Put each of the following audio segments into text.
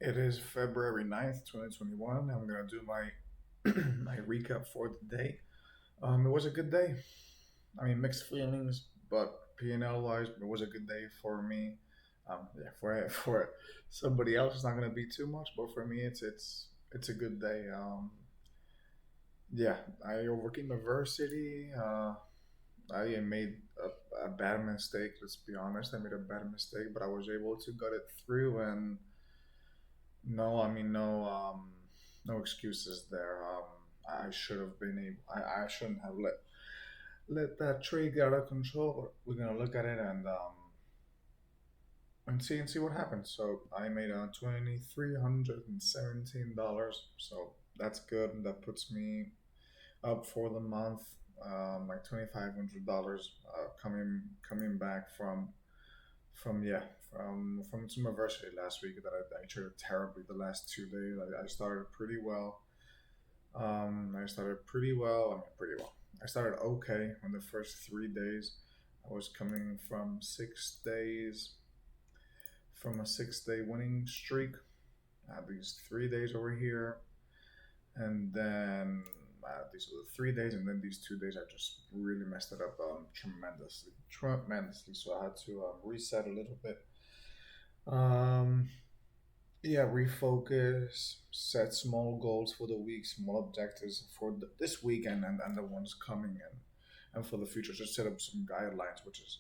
It is February 9th, 2021. I'm going to do my my recap for the day. It was a good day. I mean, mixed feelings, but P&L wise, it was a good day for me. Yeah, for somebody else, it's not going to be too much, but for me, it's a good day. Yeah, I overcame adversity. I made a bad mistake. Let's be honest, I made a bad mistake, but I was able to get it through and no, I mean no excuses there. I should have been able. I shouldn't have let that trade get out of control. But we're gonna look at it and see what happens. So I made $2,317. So that's good. That puts me up for the month. Like $2,500 coming back from yeah from some adversity last week that I traded terribly the last 2 days. I started pretty well. I started pretty well. I mean, pretty well. I started okay on the first 3 days. I was coming from a 6 day winning streak. I had these 3 days over here, and then these were the 3 days, and then these 2 days I just really messed it up tremendously. So I had to reset a little bit. Um, Yeah, refocus, set small goals for the week, small objectives for this weekend and the ones coming in, and for the future. Just set up some guidelines, which is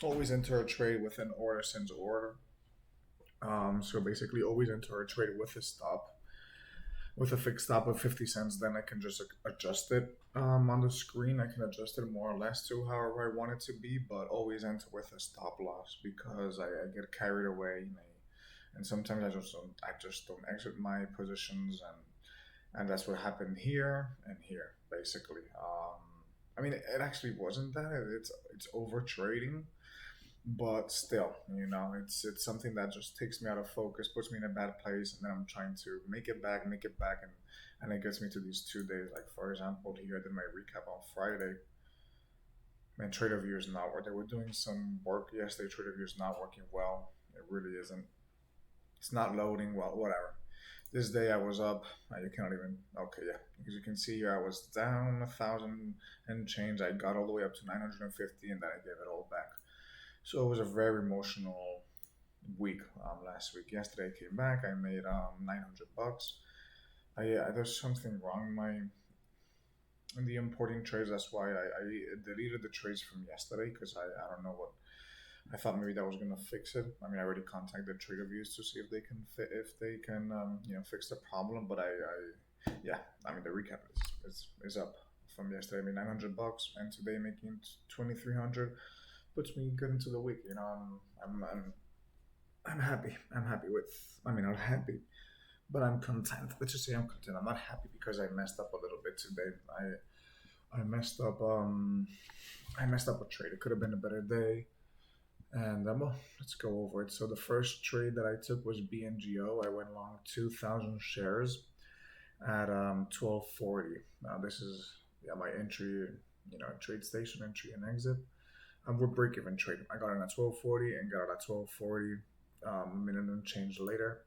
always enter a trade with an order since order. So basically, always enter a trade with a stop, with a fixed stop of 50 cents. Then I can just adjust it on the screen. I can adjust it more or less to however I want it to be, but always enter with a stop loss because I get carried away. And sometimes I just don't exit my positions, and that's what happened here and here basically. I mean, it actually wasn't that. It's over trading, but still, it's something that just takes me out of focus, puts me in a bad place, and then I'm trying to make it back, and it gets me to these 2 days. Like for example, here I did my recap on Friday. Man, TraderView is not where they were doing some work yesterday. TraderView is not working well. It really isn't. It's not loading well. Whatever. This day I was up. You cannot even. Okay, yeah. Because you can see here I was down 1,000 and change. I got all the way up to 950, and then I gave it all back. So it was a very emotional week last week. Yesterday I came back. I made $900. There's something wrong in the importing trades. That's why I deleted the trades from yesterday because I don't know what I thought maybe that was gonna fix it. I mean, I already contacted Trader Views to see if they can fix the problem. But yeah, I mean the recap is up from yesterday. I made $900, and today making 2,300 puts me good into the week. I'm happy. I'm happy with. I mean, not happy, but I'm content. Let's just say I'm content. I'm not happy because I messed up a little bit today. I messed up. I messed up a trade. It could have been a better day. And well, let's go over it. So the first trade that I took was BNGO. I went long 2,000 shares at 1240. Now this is my entry, trade station entry and exit. We're break even trading. I got in at 1240 and got out at 1240. A minute and change later.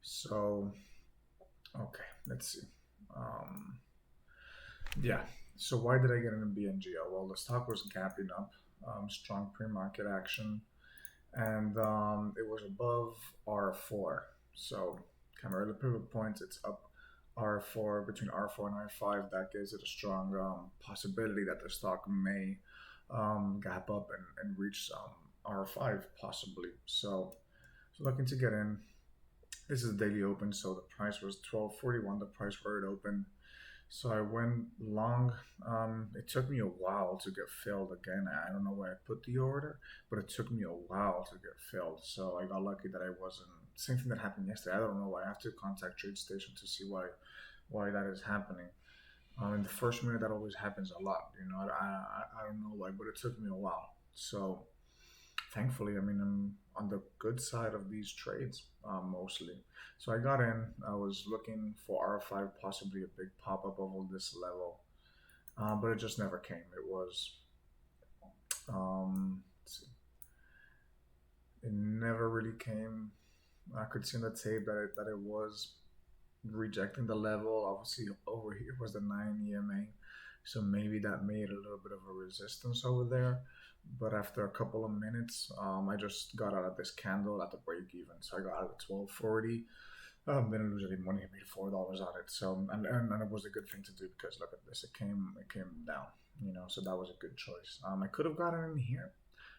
So okay, let's see. Um, yeah. So why did I get in BNGO? Well, the stock was gapping up, strong pre-market action, and it was above R4. So Camarilla pivot points, it's up R4 between R4 and R5. That gives it a strong possibility that the stock may gap up and reach R5 possibly. So looking to get in. This is daily open, so the price was 1241. The price where it opened. So I went long. It took me a while to get filled again. I don't know where I put the order, but it took me a while to get filled. So I got lucky that I wasn't. Same thing that happened yesterday. I don't know why. I have to contact TradeStation to see why that is happening. In the first minute, that always happens a lot. I don't know why, but it took me a while. So thankfully, I mean, I'm on the good side of these trades mostly. So I got in. I was looking for R5, possibly a big pop up of this level, but it just never came. It was, let's see, it never really came. I could see in the tape that it was rejecting the level. Obviously, over here was the 9 EMA, so maybe that made a little bit of a resistance over there. But after a couple of minutes, I just got out of this candle at the break even. So I got out at 12.40. Didn't lose any money. I made $4 on it. So and it was a good thing to do because look at this. It came down. So that was a good choice. I could have gotten in here,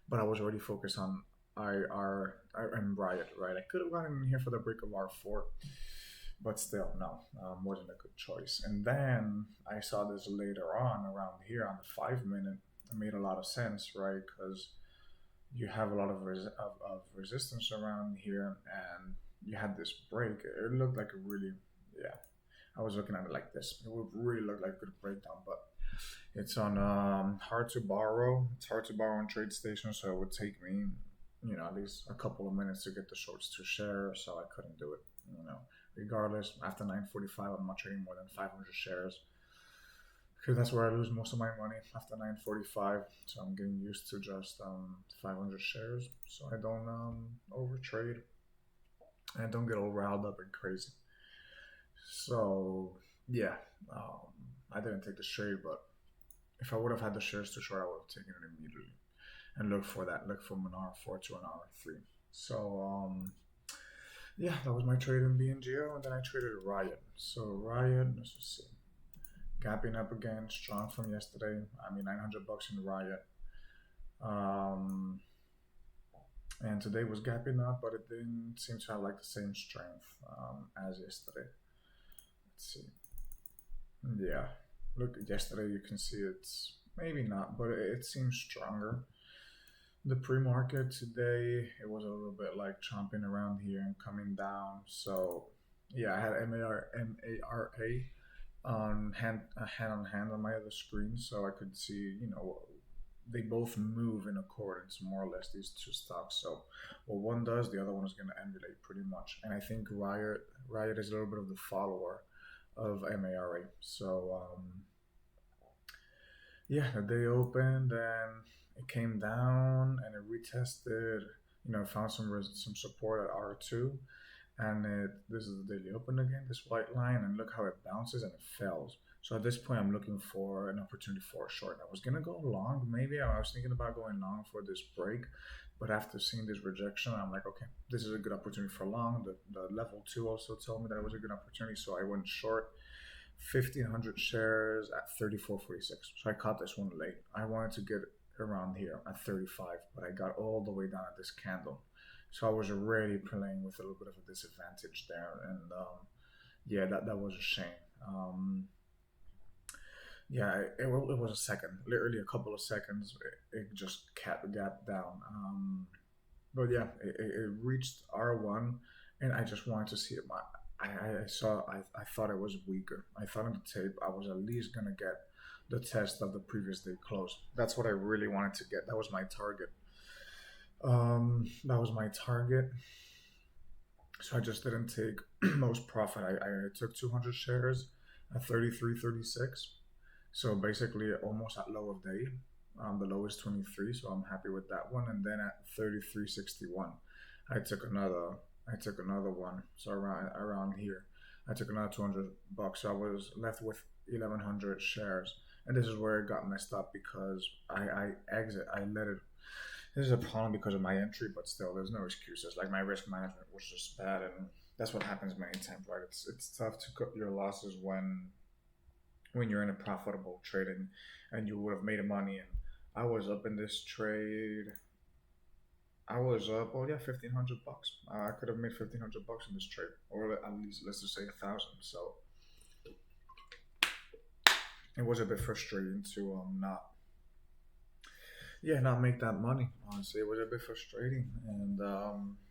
but I was already focused on and Riot. Right, I could have gotten in here for the break of R4, but still, no, wasn't a good choice. And then I saw this later on around here on the 5 minute. It made a lot of sense, right? Because you have a lot of resistance around here, and you had this break. It looked like a really, yeah. I was looking at it like this. It would really look like a good breakdown, but it's on hard to borrow. It's hard to borrow on TradeStation, so it would take me, at least a couple of minutes to get the shorts to share. So I couldn't do it. Regardless, after 9:45, I'm not trading more than 500 shares because that's where I lose most of my money after 9:45. So I'm getting used to just 500 shares, so I don't overtrade and I don't get all riled up and crazy. So yeah, um, I didn't take the trade, but if I would have had the shares to short, I would have taken it immediately and look for that. Look from an R4 to an R3. So yeah, that was my trade in BNGO, and then I traded Riot. So Riot, let's just see, gapping up again, strong from yesterday. I mean, $900 in Riot. Um, and today was gapping up, but it didn't seem to have like the same strength as yesterday. Let's see. Yeah, look, yesterday you can see it's maybe not, but it seems stronger. The pre-market today, it was a little bit like chomping around here and coming down. So yeah, I had MARA on hand on hand on my other screen, so I could see, they both move in accordance more or less, these two stocks. So what one does, the other one is going to emulate pretty much. And I think Riot is a little bit of the follower of MARA. So yeah, the day opened and it came down and it retested. Found some support at R2, and this is the daily open again. This white line, and look how it bounces and it fails. So at this point, I'm looking for an opportunity for a short. I was gonna go long, maybe. I was thinking about going long for this break, but after seeing this rejection, I'm like, okay, this is a good opportunity for long. The level two also told me that it was a good opportunity, so I went short 1,500 shares at 34.46. So I caught this one late. I wanted to get around here at 35, but I got all the way down at this candle. So I was already playing with a little bit of a disadvantage there. And yeah, that was a shame. Yeah, it was a second, literally a couple of seconds. It just kept gap down. But yeah, it reached R1, and I just wanted to see it. I thought it was weaker. I thought on the tape I was at least gonna get the test of the previous day close. That's what I really wanted to get. That was my target. That was my target. So I just didn't take most profit. I took 200 shares at 33.36. So basically almost at low of day. The low is 23, so I'm happy with that one. And then at 33.61, I took another I took another one. So around here, I took another $200. So I was left with 1,100 shares, and this is where it got messed up because I let it. This is a problem because of my entry, but still, there's no excuses. Like my risk management was just bad, and that's what happens many times, right? It's tough to cut your losses when you're in a profitable trading, and you would have made money. And I was up in this trade. I was up, oh yeah, $1,500. I could have made $1,500 in this trade, or at least let's just say 1,000. So it was a bit frustrating to not, yeah, not make that money. Honestly, it was a bit frustrating, and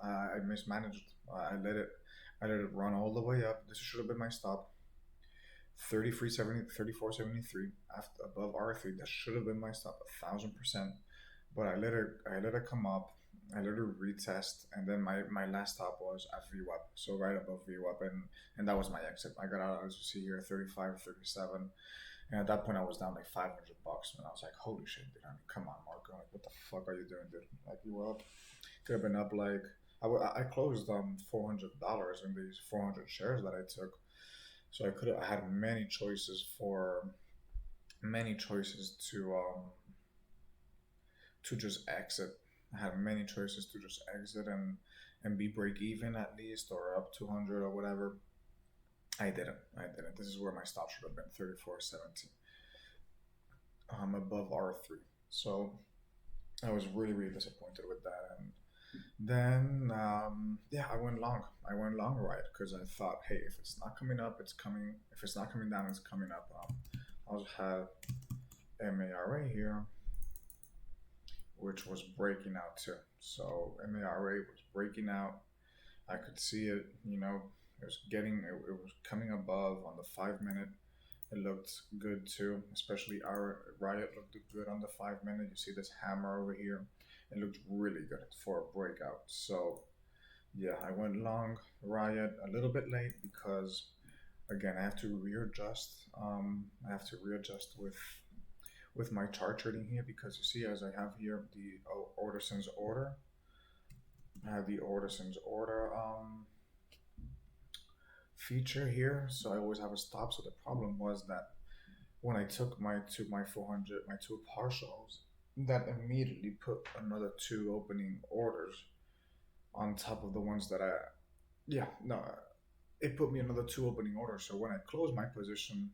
I mismanaged. I let it run all the way up. This should have been my stop. 33.70, 34.73 after above R3. That should have been my stop 1,000%. But I let it come up. I let it retest, and then my last stop was at VWAP, so right above VWAP, and that was my exit. I got out, as you see here, 35, 37, and at that point I was down like $500, and I was like, holy shit, dude! I mean, come on, Marco, like, what the fuck are you doing, dude? Like you were up, could have been up like I closed $400 in these 400 shares that I took. So I had many choices to just exit. I had many choices to just exit and be break even at least or up 200 or whatever. I didn't. I didn't. This is where my stop should have been 34.17. Above R3. So I was really, really disappointed with that. And then, yeah, I went long. I went long, right? Because I thought, hey, if it's not coming up, it's coming. If it's not coming down, it's coming up. I also had MARA here, which was breaking out too. So MARA was breaking out. I could see it. It was coming above on the 5 minute. It looked good too, especially our Riot looked good on the 5 minute. You see this hammer over here. It looked really good for a breakout. So yeah, I went long Riot a little bit late because again I have to readjust. I have to readjust with my chart trading here because you see as I have here the Orderson's order. I have the Orderson's order feature here, so I always have a stop. So the problem was that when I took my 400 my two partials, that immediately put another two opening orders on top of the ones that I yeah no it put me another two opening orders. So when I closed my position,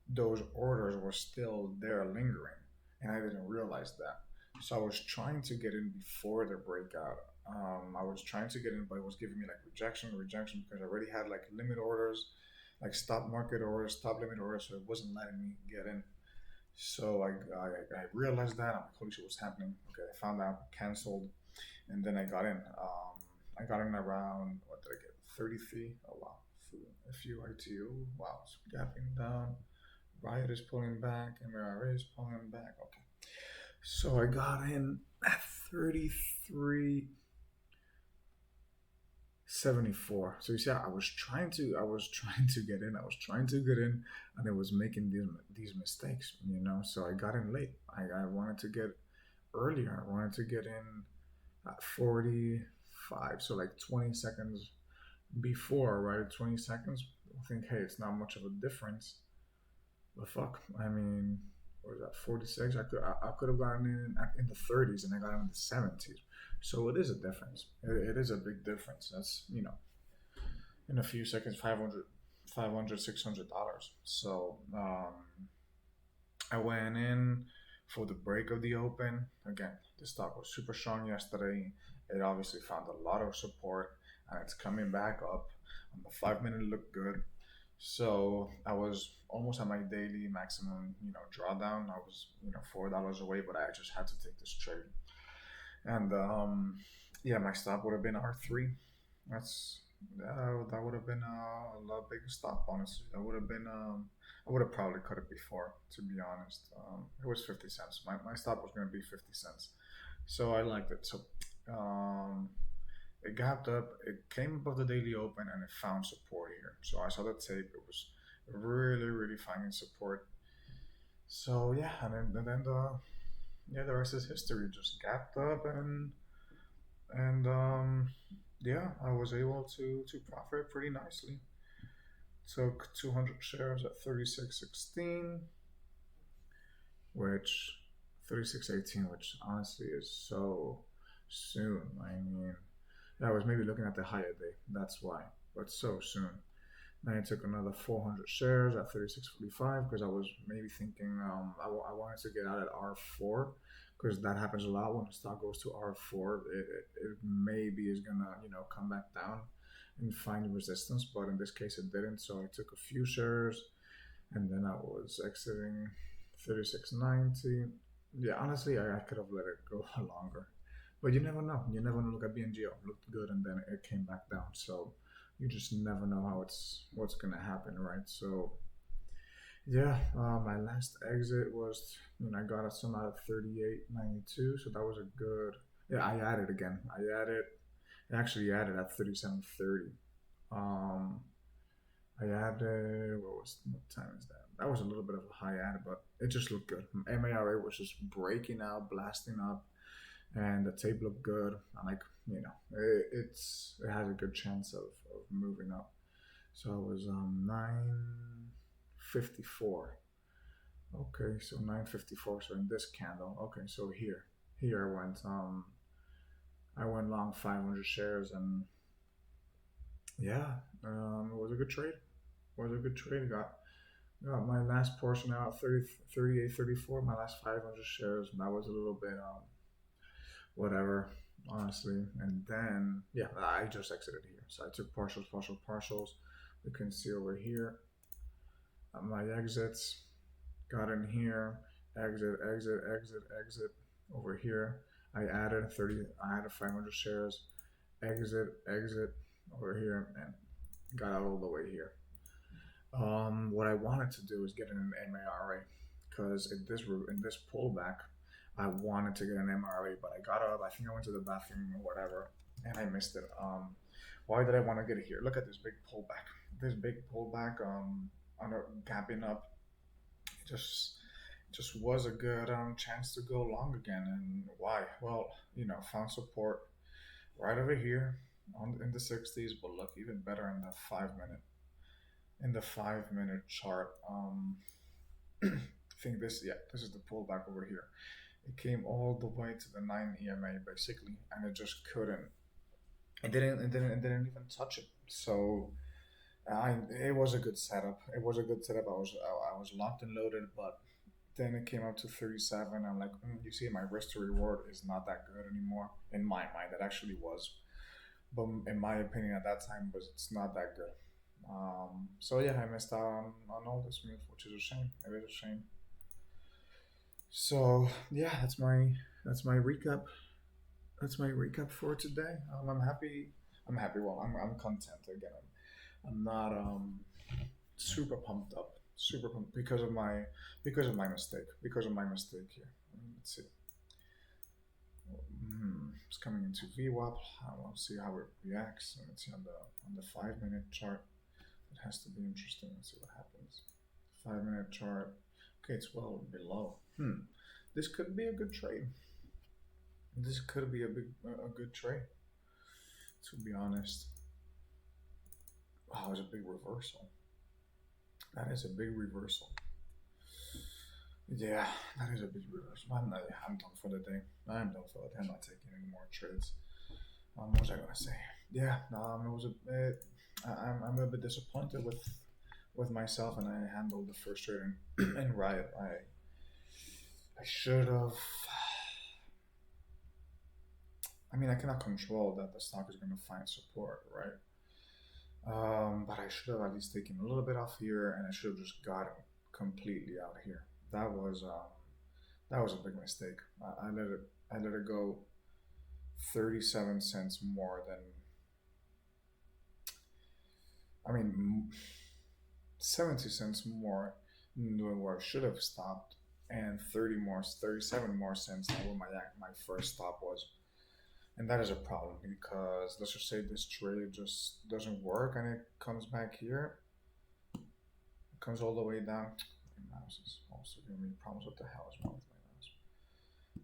those orders were still there lingering, and I didn't realize that. So I was trying to get in before the breakout. I was trying to get in, but it was giving me like rejection, because I already had like limit orders, like stop market orders, stop limit orders, so it wasn't letting me get in. So I realized that. I'm like, holy shit, what's happening? Okay, I found out, canceled, and then I got in. I got in around, what did I get? 33. Oh wow, FUITO. Wow, it's gapping down. Riot is pulling back, MRA is pulling back. Okay. So I got in at 33.74. So you see, I was trying to get in. I was trying to get in, and it was making these mistakes. So I got in late. I wanted to get earlier. I wanted to get in at 45. So like 20 seconds before, right? 20 seconds. I think, hey, it's not much of a difference. But fuck, I mean, what was that? 46. I could have gotten in the 30s, and I got in the 70s. So it is a difference. It is a big difference. That's in a few seconds, 500, $600. So I went in for the break of the open. Again, the stock was super strong yesterday. It obviously found a lot of support, and it's coming back up. On the 5 minute looked good. So I was almost at my daily maximum, drawdown. I was, $4 away, but I just had to take this trade. And yeah, my stop would have been R3. That's that would have been a lot bigger stop. Honestly, that would have been. I would have probably cut it before, to be honest. It was 50 cents. My stop was going to be 50 cents, so I liked it. So um, it gapped up, it came above the daily open, and it found support here. So I saw the tape. It was really, really finding support. So yeah, and then the rest is history. Just gapped up and yeah, I was able to profit pretty nicely. Took 200 shares at 36.16, which 36.18, which honestly is so soon. I mean, I was maybe looking at the higher day. That's why, but so soon. Then I took another 400 shares at 36.45 because I was maybe thinking I wanted to get out at R4 because that happens a lot when the stock goes to R4. It maybe is gonna come back down and find resistance, but in this case it didn't. So I took a few shares and then I was exiting 36.90. Yeah, honestly, I could have let it go longer. But you never know. You never know. Look at BNGO. Looked good and then it came back down. So you just never know what's gonna happen, right? So yeah, my last exit was I got some out of 38.92, so that was a good. Yeah, I added again. I actually added at 37.30. Um, I added what time is that? That was a little bit of a high add, but it just looked good. MARA was just breaking out, blasting up. and the tape looked good. I like, it has a good chance of moving up. So it was 954. Okay, so 954. So in this candle, okay, so here I went long 500 shares, and yeah, it was a good trade. It was a good trade. Got my last portion out 30, 38, 34. My last 500 shares. That was a little bit whatever, honestly. And then yeah, I just exited here. So I took partials, partials. You can see over here my exits. Got in here, exit, exit, exit, exit. Over here, I added 30. I added 500 shares. Exit, exit. Over here, and got out all the way here. What I wanted to do is get an MARA because in this pullback, I wanted to get an MRA, but I got up. I think I went to the bathroom or whatever, and I missed it. Why did I want to get it here? Look at this big pullback. This big pullback. Under gapping up, just just was a good chance to go long again. And why? Well, found support right over here in the 60s, but look even better in the 5 minute. In the 5 minute chart, I think this is the pullback over here. It came all the way to the 9 EMA basically, and it just couldn't. It didn't even touch it. So it was a good setup. It was a good setup. I was locked and loaded, but then it came up to 37. I'm like, you see, my risk to reward is not that good anymore. In my mind, it actually was, but in my opinion, at that time, was it's not that good. So yeah, I missed out on all this move, which is a shame. It is a shame. So yeah, that's my recap. That's my recap for today. I'm happy. I'm happy. Well, I'm content again. I'm not super pumped up. Super pumped because of my mistake. Because of my mistake here. Let's see. It's coming into VWAP. We'll see how it reacts. Let's see on the 5 minute chart. It has to be interesting. Let's see what happens. 5 minute chart. Okay, it's well below. This could be a good trade. This could be a good trade. To be honest. Wow, it's a big reversal. That is a big reversal. Yeah, that is a big reversal. I'm done for the day. I'm done for the day. I'm not taking any more trades. What was I gonna say? Yeah, it was a bit. I'm a bit disappointed with myself, and I handled the first trade in Riot. I should have. I mean, I cannot control that the stock is going to find support, right? But I should have at least taken a little bit off here, and I should have just gotten completely out here. That was a big mistake. I let it go 37 cents more than, I mean, 70 cents more than where I should have stopped, and 37 more cents than what my first stop was. And that is a problem because let's just say this trade just doesn't work and it comes back here, it comes all the way down. My mouse is also giving me problems. What the hell is wrong with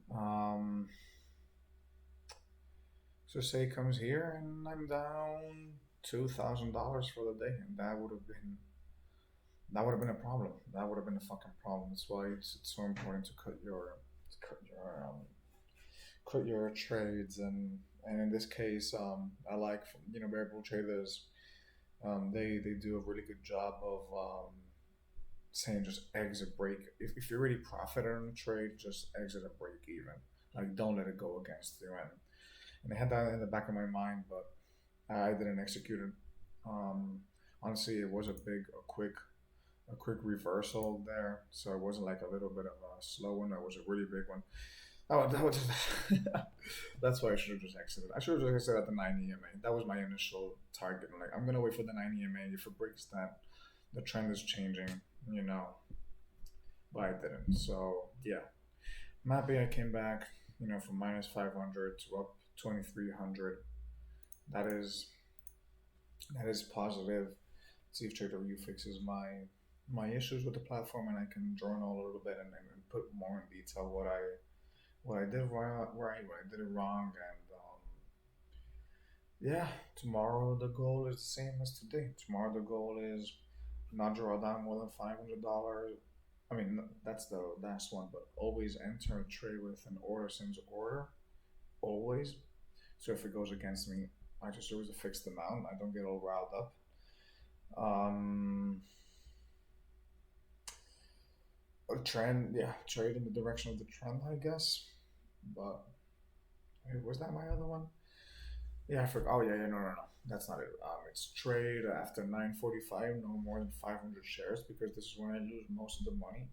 my mouse? So say it comes here and I'm down $2,000 for the day, and that would have been a problem. That would have been a fucking problem. That's why it's so important to cut your trades. And in this case, I like, variable traders. They do a really good job of saying just exit break. If you already profited on the trade, just exit a break even. Like, don't let it go against you. And I had that in the back of my mind, but I didn't execute it. Um, Honestly, it was a quick reversal there, so it wasn't like a little bit of a slow one. It was a really big one. Oh, that was that's why I should have just exited. I should have just exited at the 9 EMA. That was my initial target. I'm like, I'm gonna wait for the 9 EMA. If it breaks that, the trend is changing, you know. But I didn't. So yeah, I'm happy I came back. From minus 500 to up 2,300. That is that is positive. See if TraderView fixes my issues with the platform, and I can journal a little bit and put more in detail what I did right, what I did it wrong, and yeah, tomorrow the goal is the same as today. Tomorrow the goal is not draw down more than $500. I mean, that's the last one, but always enter a trade with an order since order, always. So if it goes against me, I just use a fixed amount. I don't get all riled up. Um, a trend, yeah, trade in the direction of the trend, I guess. But hey, was that my other one? Yeah, I forgot. Oh yeah, yeah, no, that's not it. It's trade after 9:45, no more than 500 shares because this is when I lose most of the money.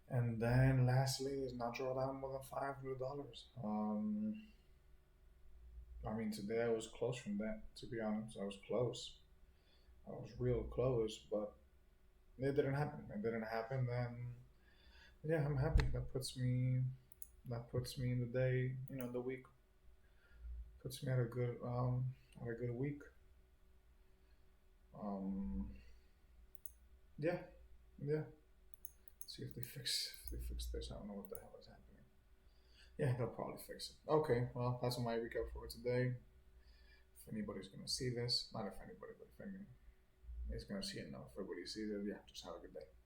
And then lastly is not draw down more than $500. I mean today I was close from that. To be honest, I was close. I was real close, but it didn't happen. It didn't happen. Then yeah, I'm happy. That puts me in the day. The week puts me at a good week. Um, yeah, yeah. See if they fix this. I don't know what the hell is happening. Yeah, they'll probably fix it. Okay, well that's my recap for today. If anybody's gonna see this, not if anybody, but if anyone is gonna see it, no. If everybody sees it, yeah, just have a good day.